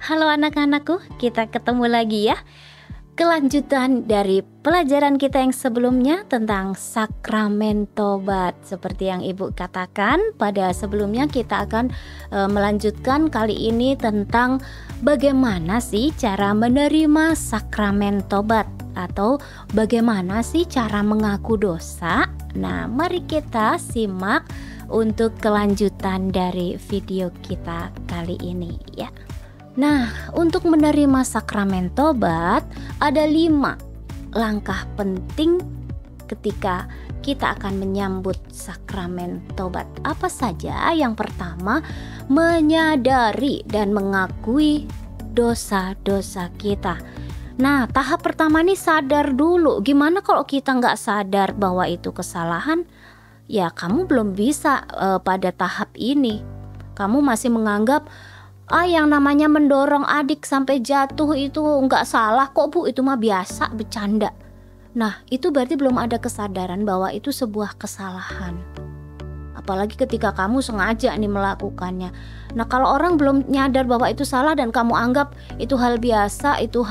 Halo anak-anakku, kita ketemu lagi ya. Kelanjutan dari pelajaran kita yang sebelumnya tentang sakramen tobat. Seperti yang Ibu katakan pada sebelumnya, kita akan melanjutkan kali ini tentang bagaimana sih cara menerima sakramen tobat, atau bagaimana sih cara mengaku dosa. Nah, mari kita simak untuk kelanjutan dari video kita kali ini ya. Nah, untuk menerima sakramen tobat ada 5 langkah penting ketika kita akan menyambut sakramen tobat. Apa saja? Yang pertama, menyadari dan mengakui dosa-dosa kita. Nah, tahap pertama nih sadar dulu. Gimana kalau kita nggak sadar bahwa itu kesalahan? Ya, kamu belum bisa pada tahap ini. Kamu masih menganggap yang namanya mendorong adik sampai jatuh itu nggak salah kok Bu, itu mah biasa, bercanda. Nah, itu berarti belum ada kesadaran bahwa itu sebuah kesalahan. Apalagi ketika kamu sengaja nih melakukannya. Nah, kalau orang belum nyadar bahwa itu salah dan kamu anggap itu hal biasa, itu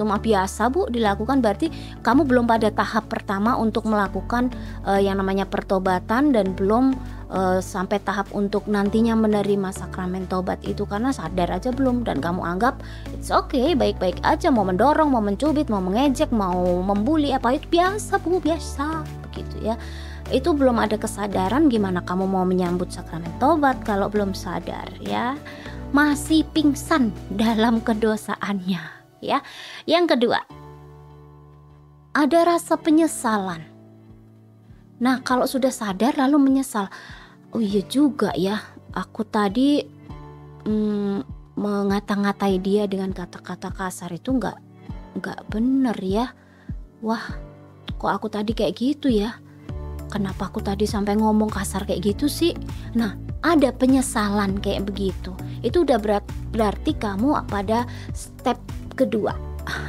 mah biasa Bu dilakukan, berarti kamu belum pada tahap pertama untuk melakukan yang namanya pertobatan, dan belum sampai tahap untuk nantinya menerima sakramen tobat itu, karena sadar aja belum dan kamu anggap it's okay, baik-baik aja, mau mendorong, mau mencubit, mau mengejek, mau membuli, apa itu biasa Bu, biasa begitu ya. Itu belum ada kesadaran. Gimana kamu mau menyambut sakramen tobat kalau belum sadar ya, masih pingsan dalam kedosaannya ya. Yang kedua, ada rasa penyesalan. Nah, kalau sudah sadar lalu menyesal, oh iya juga ya, aku tadi mengata-ngatai dia dengan kata-kata kasar itu nggak bener ya. Wah, kok aku tadi kayak gitu ya? Kenapa aku tadi sampai ngomong kasar kayak gitu sih? Nah, ada penyesalan kayak begitu. Itu udah berarti kamu pada step kedua,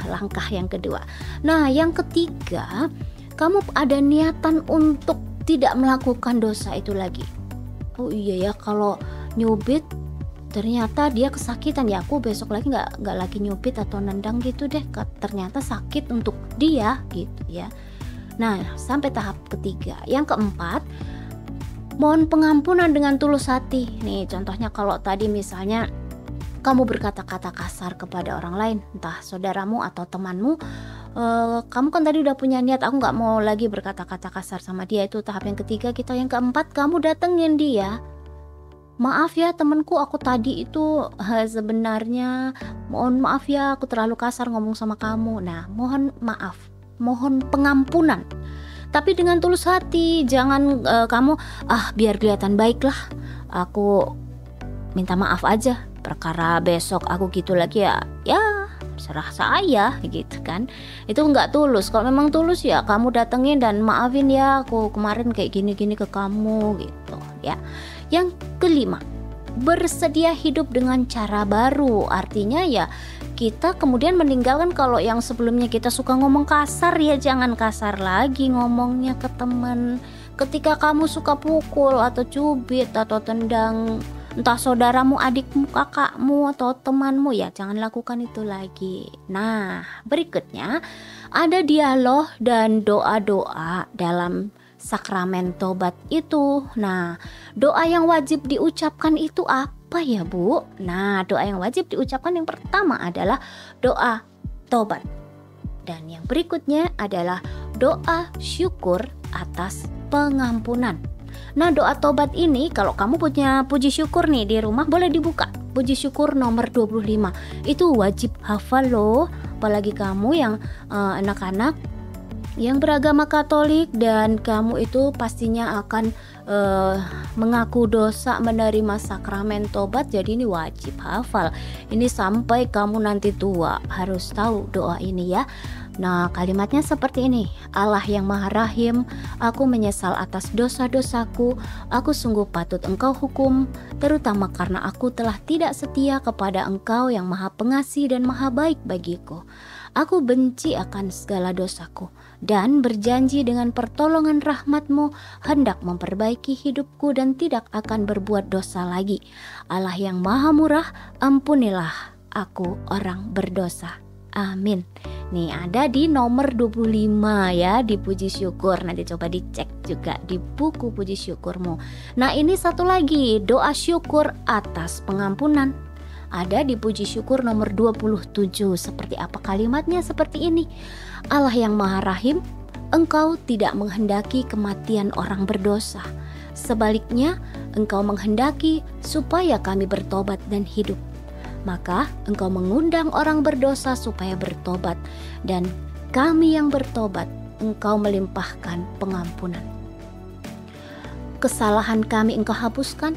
langkah yang kedua. Nah, yang ketiga, kamu ada niatan untuk tidak melakukan dosa itu lagi. Oh iya ya, kalau nyubit ternyata dia kesakitan ya, aku besok lagi nggak lagi nyubit atau nendang gitu deh, ternyata sakit untuk dia gitu ya. Nah, sampai tahap ketiga. Yang keempat, mohon pengampunan dengan tulus hati. Nih contohnya, kalau tadi misalnya kamu berkata-kata kasar kepada orang lain, entah saudaramu atau temanmu, kamu kan tadi udah punya niat, aku nggak mau lagi berkata-kata kasar sama dia. Itu tahap yang ketiga kita. Yang keempat, kamu datengin dia. Maaf ya temanku, aku tadi itu sebenarnya mohon maaf ya, aku terlalu kasar ngomong sama kamu. Nah, mohon maaf, mohon pengampunan, tapi dengan tulus hati. Jangan kamu biar kelihatan baik lah, aku minta maaf aja, perkara besok aku gitu lagi ya serah saya gitu kan. Itu nggak tulus. Kalau memang tulus ya kamu datengin dan maafin ya, aku kemarin kayak gini-gini ke kamu gitu ya. Yang kelima, bersedia hidup dengan cara baru. Artinya ya kita kemudian meninggalkan, kalau yang sebelumnya kita suka ngomong kasar ya jangan kasar lagi ngomongnya ke teman. Ketika kamu suka pukul atau cubit atau tendang entah saudaramu, adikmu, kakakmu atau temanmu, ya jangan lakukan itu lagi. Nah, berikutnya ada dialog dan doa-doa dalam sakramen tobat itu. Nah, doa yang wajib diucapkan itu apa ya Bu? Nah, doa yang wajib diucapkan yang pertama adalah doa tobat. Dan yang berikutnya adalah doa syukur atas pengampunan. Nah, doa tobat ini kalau kamu punya puji syukur nih di rumah, boleh dibuka. Puji syukur nomor 25. Itu wajib hafal loh. Apalagi kamu yang anak-anak yang beragama Katolik dan kamu itu pastinya akan mengaku dosa menerima sakramen tobat. Jadi ini wajib hafal. Ini sampai kamu nanti tua harus tahu doa ini ya. Nah, kalimatnya seperti ini. Allah yang Maha Rahim, aku menyesal atas dosa-dosaku. Aku sungguh patut Engkau hukum, terutama karena aku telah tidak setia kepada Engkau yang Maha Pengasih dan Maha Baik bagiku. Aku benci akan segala dosaku dan berjanji dengan pertolongan rahmat-Mu hendak memperbaiki hidupku dan tidak akan berbuat dosa lagi. Allah yang maha murah, ampunilah aku orang berdosa. Amin. Nih ada di nomor 25 ya, di puji syukur. Nanti coba dicek juga di buku puji syukurmu. Nah ini satu lagi, doa syukur atas pengampunan. Ada di puji syukur nomor 27. Seperti apa kalimatnya? Seperti ini. Allah yang maha rahim, Engkau tidak menghendaki kematian orang berdosa. Sebaliknya, Engkau menghendaki supaya kami bertobat dan hidup. Maka Engkau mengundang orang berdosa supaya bertobat, dan kami yang bertobat Engkau melimpahkan pengampunan. Kesalahan kami Engkau hapuskan,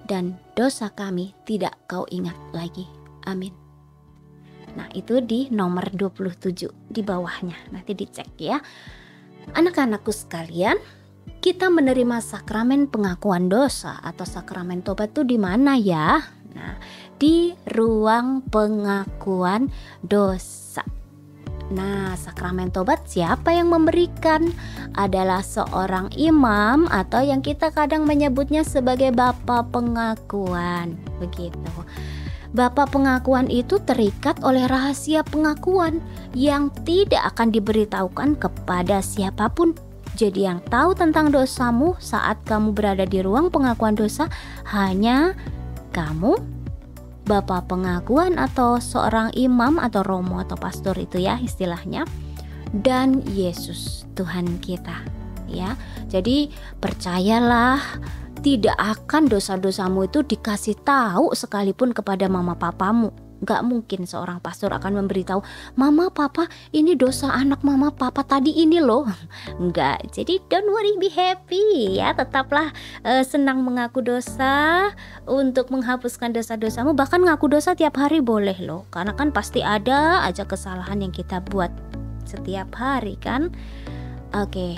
dan dosa kami tidak Kau ingat lagi. Amin. Nah itu di nomor 27 di bawahnya, nanti dicek ya. Anak-anakku sekalian, kita menerima sakramen pengakuan dosa atau sakramen tobat itu di mana ya? Nah, di ruang pengakuan dosa. Nah, sakramen tobat siapa yang memberikan? Adalah seorang imam atau yang kita kadang menyebutnya sebagai Bapa Pengakuan. Begitu. Bapa Pengakuan itu terikat oleh rahasia pengakuan yang tidak akan diberitahukan kepada siapapun. Jadi yang tahu tentang dosamu saat kamu berada di ruang pengakuan dosa hanya kamu, Bapa Pengakuan atau seorang imam atau romo atau pastor itu ya istilahnya, dan Yesus Tuhan kita ya. Jadi percayalah, tidak akan dosa-dosamu itu dikasih tahu sekalipun kepada mama papamu. Gak mungkin seorang pastor akan memberitahu, mama papa ini dosa anak mama papa tadi ini loh. Enggak, jadi don't worry, be happy ya. Tetaplah senang mengaku dosa untuk menghapuskan dosa-dosamu. Bahkan ngaku dosa tiap hari boleh loh, karena kan pasti ada aja kesalahan yang kita buat setiap hari kan. Oke.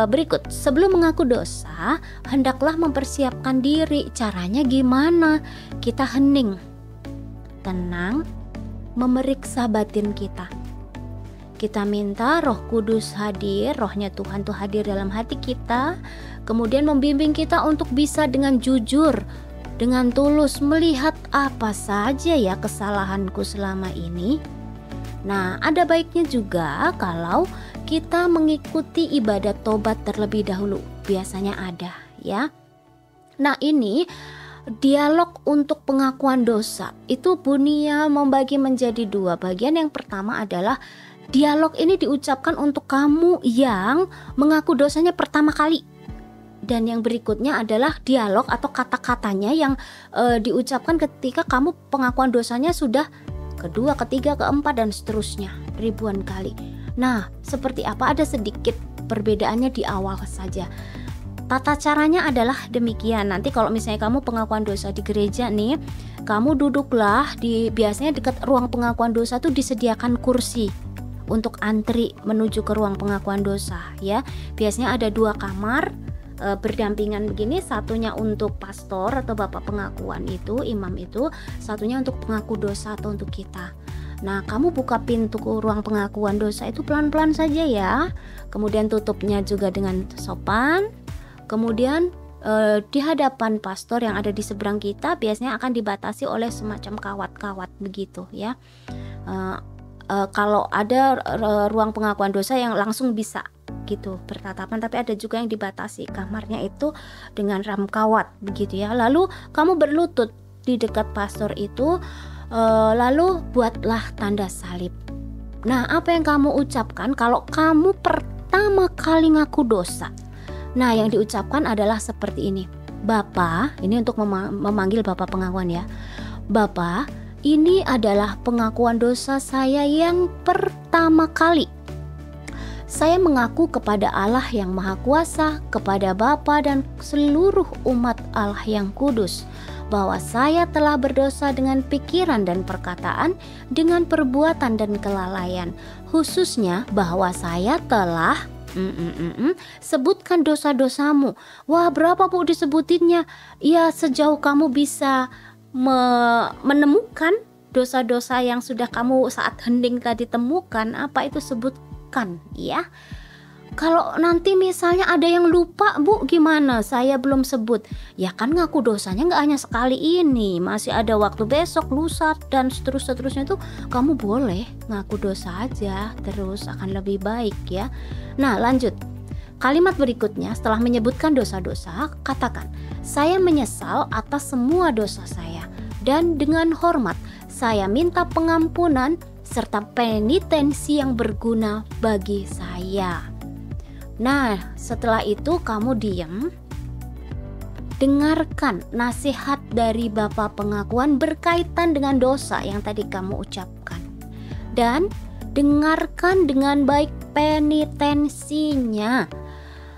Berikut, sebelum mengaku dosa hendaklah mempersiapkan diri. Caranya gimana? Kita hening, tenang, memeriksa batin kita. Kita minta Roh Kudus hadir, Rohnya Tuhan tuh hadir dalam hati kita, kemudian membimbing kita untuk bisa dengan jujur, dengan tulus melihat apa saja ya kesalahanku selama ini. Nah, ada baiknya juga kalau kita mengikuti ibadat tobat terlebih dahulu. Biasanya ada ya. Nah ini dialog untuk pengakuan dosa itu Bunia membagi menjadi dua bagian. Yang pertama adalah dialog ini diucapkan untuk kamu yang mengaku dosanya pertama kali. Dan yang berikutnya adalah dialog atau kata-katanya yang diucapkan ketika kamu pengakuan dosanya sudah kedua, ketiga, keempat dan seterusnya ribuan kali. Nah, seperti apa? Ada sedikit perbedaannya di awal saja. Tata caranya adalah demikian. Nanti kalau misalnya kamu pengakuan dosa di gereja nih, kamu duduklah biasanya dekat ruang pengakuan dosa tuh disediakan kursi untuk antri menuju ke ruang pengakuan dosa ya. Biasanya ada 2 kamar berdampingan begini, satunya untuk pastor atau bapak pengakuan itu, imam itu, satunya untuk pengaku dosa atau untuk kita. Nah, kamu buka pintu ke ruang pengakuan dosa itu pelan-pelan saja ya. Kemudian tutupnya juga dengan sopan. Kemudian di hadapan pastor yang ada di seberang kita biasanya akan dibatasi oleh semacam kawat-kawat begitu ya. Kalau ada ruang pengakuan dosa yang langsung bisa gitu bertatapan, tapi ada juga yang dibatasi kamarnya itu dengan ram kawat begitu ya. Lalu kamu berlutut di dekat pastor itu. Lalu buatlah tanda salib. Nah, apa yang kamu ucapkan kalau kamu pertama kali ngaku dosa? Nah, yang diucapkan adalah seperti ini. Bapak, ini untuk memanggil Bapak pengakuan ya. Bapak, ini adalah pengakuan dosa saya yang pertama kali. Saya mengaku kepada Allah yang Maha Kuasa, kepada Bapa dan seluruh umat Allah yang kudus, bahwa saya telah berdosa dengan pikiran dan perkataan, dengan perbuatan dan kelalaian, khususnya bahwa saya telah sebutkan dosa-dosamu. Wah, berapa Bu disebutinnya? Ya, sejauh kamu bisa menemukan dosa-dosa yang sudah kamu saat hening tadi temukan, apa itu sebut lakukan ya. Kalau nanti misalnya ada yang lupa, Bu, gimana? Saya belum sebut. Ya kan ngaku dosanya nggak hanya sekali ini, masih ada waktu besok, lusa, dan seterusnya itu kamu boleh ngaku dosa aja, terus akan lebih baik ya. Nah lanjut, kalimat berikutnya setelah menyebutkan dosa-dosa, katakan, saya menyesal atas semua dosa saya, dan dengan hormat saya minta pengampunan serta penitensi yang berguna bagi saya. Nah, setelah itu kamu diam, dengarkan nasihat dari Bapak pengakuan berkaitan dengan dosa yang tadi kamu ucapkan, dan dengarkan dengan baik penitensinya.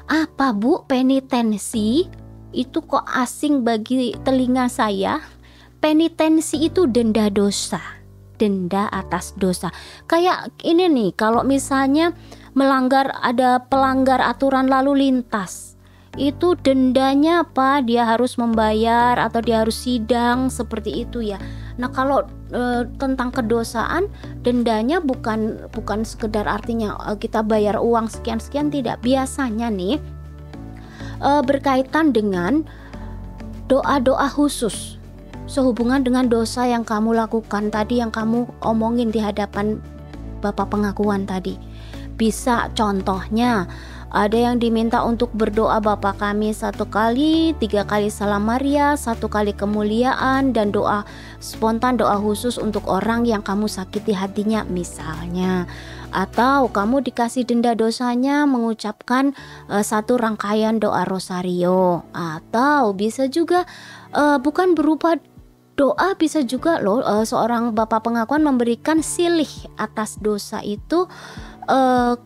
Apa, Bu, penitensi? Itu kok asing bagi telinga saya. Penitensi itu denda dosa, denda atas dosa. Kayak ini nih, kalau misalnya ada pelanggar aturan lalu lintas, itu dendanya apa? Dia harus membayar atau dia harus sidang, seperti itu ya. Nah kalau tentang kedosaan, dendanya bukan sekedar artinya kita bayar uang sekian-sekian, tidak. Biasanya nih berkaitan dengan doa-doa khusus sehubungan dengan dosa yang kamu lakukan tadi, yang kamu omongin di hadapan Bapak pengakuan tadi. Bisa contohnya ada yang diminta untuk berdoa Bapa kami 1 kali, 3 kali salam Maria, 1 kali kemuliaan, dan doa spontan, doa khusus untuk orang yang kamu sakiti hatinya misalnya. Atau kamu dikasih denda dosanya mengucapkan 1 rangkaian doa rosario. Atau bisa juga bukan berupa doa, bisa juga loh seorang Bapak pengakuan memberikan silih atas dosa itu.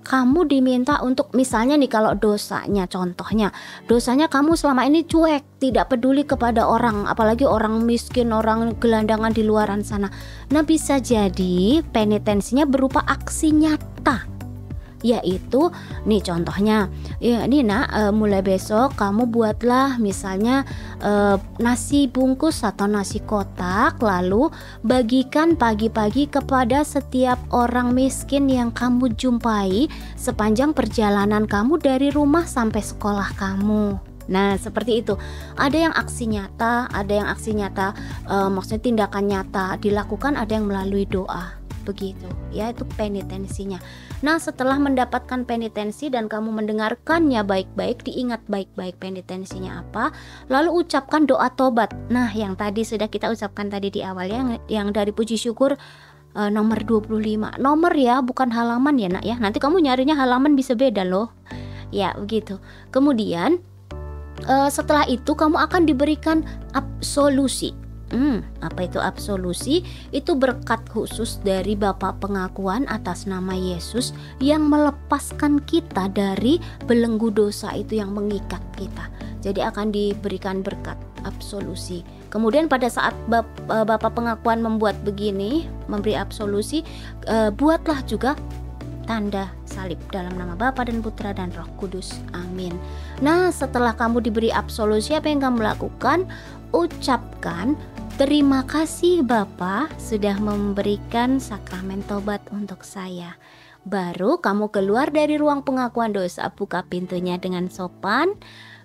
Kamu diminta untuk, misalnya nih kalau dosanya, contohnya dosanya kamu selama ini cuek, tidak peduli kepada orang, apalagi orang miskin, orang gelandangan di luaran sana. Nah bisa jadi penitensinya berupa aksi nyata, yaitu nih contohnya ya, ini nak, mulai besok kamu buatlah misalnya nasi bungkus atau nasi kotak, lalu bagikan pagi-pagi kepada setiap orang miskin yang kamu jumpai sepanjang perjalanan kamu dari rumah sampai sekolah kamu. Nah seperti itu. Ada yang aksi nyata, maksudnya tindakan nyata dilakukan, ada yang melalui doa, begitu ya, itu penitensinya. Nah setelah mendapatkan penitensi dan kamu mendengarkannya baik-baik, diingat baik-baik penitensinya apa, lalu ucapkan doa tobat. Nah yang tadi sudah kita ucapkan tadi di awal ya, yang dari puji syukur nomor 25. Nomor ya, bukan halaman ya nak ya, nanti kamu nyarinya halaman bisa beda loh ya, begitu. Kemudian setelah itu kamu akan diberikan absolusi. Apa itu absolusi? Itu berkat khusus dari Bapak pengakuan atas nama Yesus yang melepaskan kita dari belenggu dosa itu yang mengikat kita. Jadi akan diberikan berkat absolusi. Kemudian pada saat Bapak pengakuan membuat begini, memberi absolusi, buatlah juga tanda salib dalam nama Bapa dan Putra dan Roh Kudus. Amin. Nah setelah kamu diberi absolusi, apa yang kamu lakukan? Ucapkan, terima kasih Bapa sudah memberikan sakramen tobat untuk saya. Baru kamu keluar dari ruang pengakuan dosa, buka pintunya dengan sopan,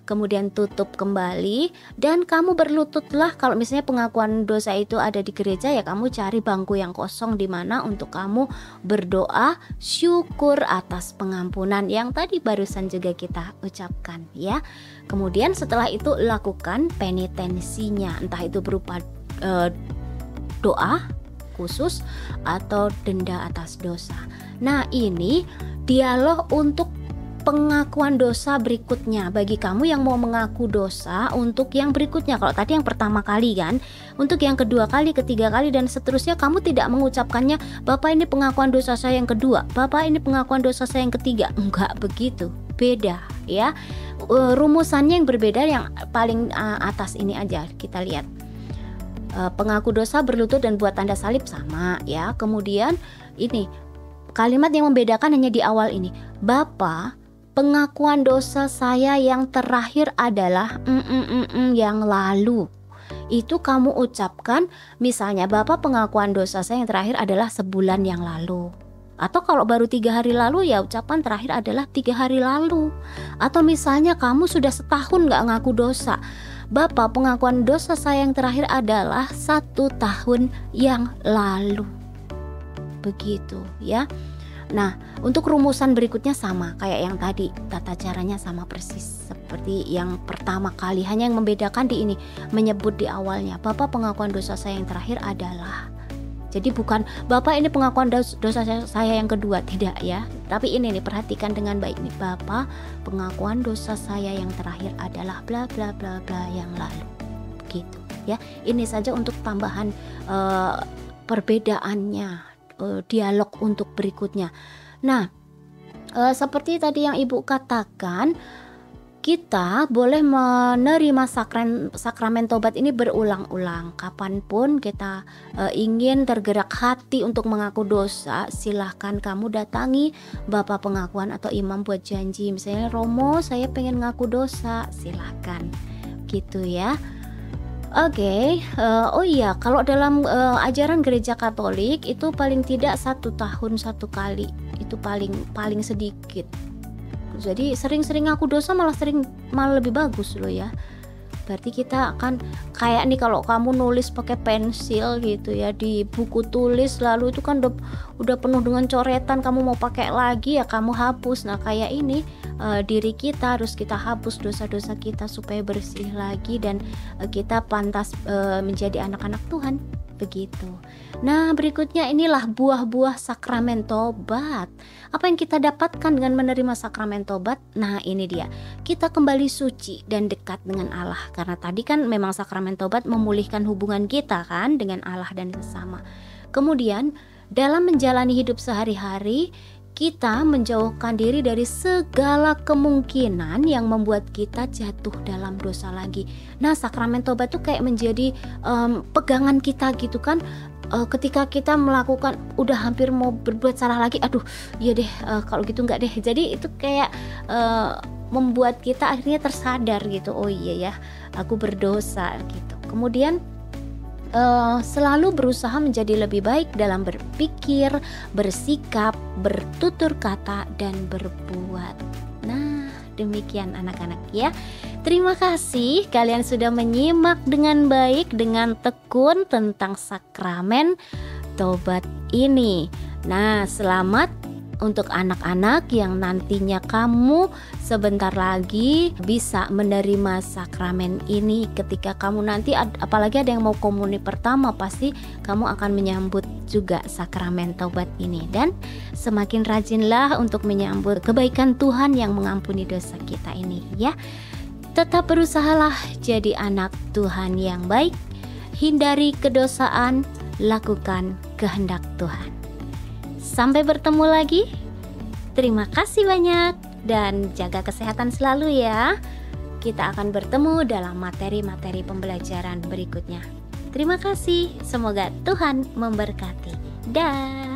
kemudian tutup kembali, dan kamu berlututlah. Kalau misalnya pengakuan dosa itu ada di gereja, ya kamu cari bangku yang kosong di mana untuk kamu berdoa syukur atas pengampunan yang tadi barusan juga kita ucapkan ya. Kemudian setelah itu lakukan penitensinya, entah itu berupa doa khusus atau denda atas dosa. Nah ini dialog untuk pengakuan dosa berikutnya bagi kamu yang mau mengaku dosa untuk yang berikutnya. Kalau tadi yang pertama kali kan, untuk yang kedua kali, ketiga kali, dan seterusnya kamu tidak mengucapkannya, Bapak ini pengakuan dosa saya yang kedua, Bapak ini pengakuan dosa saya yang ketiga. Enggak begitu, beda ya. Rumusannya yang berbeda, yang paling atas ini aja kita lihat. Pengaku dosa berlutut dan buat tanda salib sama ya. Kemudian ini kalimat yang membedakan hanya di awal ini, Bapak pengakuan dosa saya yang terakhir adalah yang lalu. Itu kamu ucapkan, misalnya Bapak pengakuan dosa saya yang terakhir adalah sebulan yang lalu, Atau kalau baru 3 hari lalu, ya ucapan terakhir adalah 3 hari lalu. Atau misalnya kamu sudah setahun gak ngaku dosa, Bapak, pengakuan dosa saya yang terakhir adalah 1 tahun yang lalu. Begitu ya. Nah, untuk rumusan berikutnya sama kayak yang tadi, tata caranya sama persis seperti yang pertama kali, hanya yang membedakan di ini, menyebut di awalnya, Bapak, pengakuan dosa saya yang terakhir adalah. Jadi bukan Bapak, ini pengakuan dosa saya yang kedua, tidak ya. Tapi ini nih, perhatikan dengan baik nih, Bapak, pengakuan dosa saya yang terakhir adalah bla bla bla bla yang lalu. Begitu ya. Ini saja untuk tambahan perbedaannya, dialog untuk berikutnya. Nah, seperti tadi yang Ibu katakan, kita boleh menerima sakramen tobat ini berulang-ulang. Kapanpun kita ingin tergerak hati untuk mengaku dosa, silahkan kamu datangi Bapak pengakuan atau imam buat janji. Misalnya, Romo, saya pengen ngaku dosa, silahkan gitu ya. Oke, oh iya, kalau dalam ajaran gereja Katolik itu paling tidak 1 tahun 1 kali, itu paling sedikit. Jadi sering-sering ngaku dosa malah lebih bagus loh ya. Berarti kita akan kayak nih, kalau kamu nulis pakai pensil gitu ya di buku tulis, lalu itu kan udah penuh dengan coretan, kamu mau pakai lagi ya kamu hapus. Nah, kayak ini diri kita harus kita hapus dosa-dosa kita supaya bersih lagi dan kita pantas menjadi anak-anak Tuhan. Begitu. Nah, berikutnya inilah buah-buah sakramen tobat. Apa yang kita dapatkan dengan menerima sakramen tobat? Nah, ini dia. Kita kembali suci dan dekat dengan Allah. Karena tadi kan memang sakramen tobat memulihkan hubungan kita kan dengan Allah dan sesama. Kemudian, dalam menjalani hidup sehari-hari, kita menjauhkan diri dari segala kemungkinan yang membuat kita jatuh dalam dosa lagi. Nah, sakramen tobat tuh kayak menjadi pegangan kita gitu kan. Ketika kita melakukan, udah hampir mau berbuat salah lagi, aduh iya deh, kalau gitu enggak deh. Jadi itu kayak membuat kita akhirnya tersadar gitu, oh iya ya, aku berdosa gitu. Kemudian selalu berusaha menjadi lebih baik dalam berpikir, bersikap, bertutur kata, dan berbuat. Nah, demikian anak-anak ya. Terima kasih kalian sudah menyimak dengan baik, dengan tekun tentang sakramen tobat ini. Nah, selamat untuk anak-anak yang nantinya kamu sebentar lagi bisa menerima sakramen ini. Ketika kamu nanti, apalagi ada yang mau komuni pertama, pasti kamu akan menyambut juga sakramen taubat ini. Dan semakin rajinlah untuk menyambut kebaikan Tuhan yang mengampuni dosa kita ini ya. Tetap berusahalah jadi anak Tuhan yang baik. Hindari kedosaan, lakukan kehendak Tuhan. Sampai bertemu lagi. Terima kasih banyak dan jaga kesehatan selalu ya. Kita akan bertemu dalam materi-materi pembelajaran berikutnya. Terima kasih. Semoga Tuhan memberkati. Dah.